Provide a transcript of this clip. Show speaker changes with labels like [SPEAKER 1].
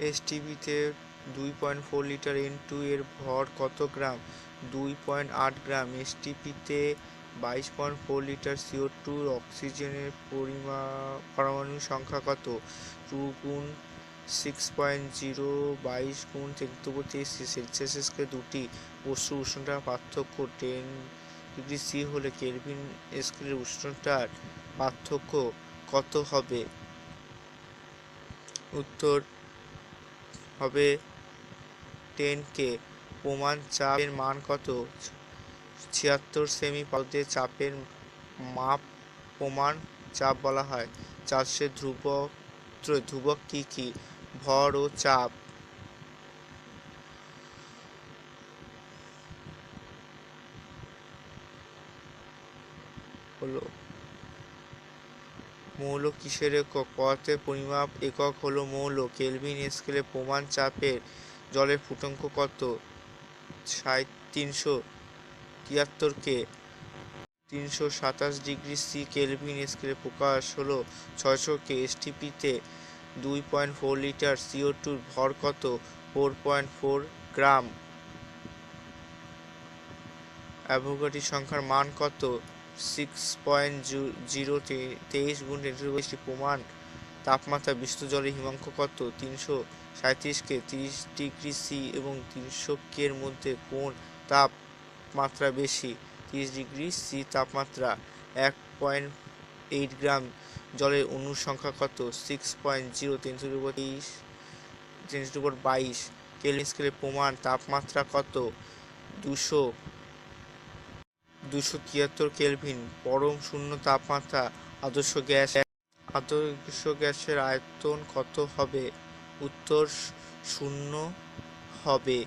[SPEAKER 1] এসটিপিতে 2.4 litre N2 এর ভর কত গ্রাম? 2.8 গ্রাম। এসটিপিতে 22.4 লিটার CO2 অক্সিজেনের পরমাণুর সংখ্যা কত? 2 গুণ 6.0 22 গুণ 10⁻³ সেলসিয়াস স্কেলে দুটি বস্তুর উষ্ণতার পার্থক্য 10 ডিগ্রি সি হলে কেলভিন স্কেলের উষ্ণতার পার্থক্য কত হবে? উত্তর হবে 10K। প্রমাণ চাপের মান কত? 76 সেমি। পারদের চাপের মাপ প্রমাণ চাপ বলা হয়। চার্লসের ধ্রুবক কি কি? ভর ও চাপ। হলো মৌল কিসের একক? পদার্থের পরিমাপ একক হলো মৌল। কেলভিন স্কেলে প্রমাণ চাপের জলের ফুটঙ্ক কত? 373 K। 327 degree C. কেলভিন স্কেলে প্রকাশ হলো 600 K। এসটিপিতে 2.4 লিটার CO2 ভর কত? 4.4 গ্রাম। অ্যাভোগাড্রো সংখ্যার মান কত? 6.023 গুণ 10⁻³ প্রমাণ তাপমাত্রা বিশুদ্ধ জলের হিমাঙ্ক কত? 337 K। 30 ডিগ্রি সি এবং 300 K এর মধ্যে কোন তাপমাত্রা বেশি? 30 ডিগ্রি সি তাপমাত্রা। 1.8 গ্রাম জলের অণুর সংখ্যা কত? 6.0 10⁻22। কেলভিন স্কেলে প্রমাণ তাপমাত্রা কত? 273 কেলভিন। পরম শূন্য তাপমাত্রা আদর্শ গ্যাসের আয়তন কত হবে? উত্তর 0 হবে।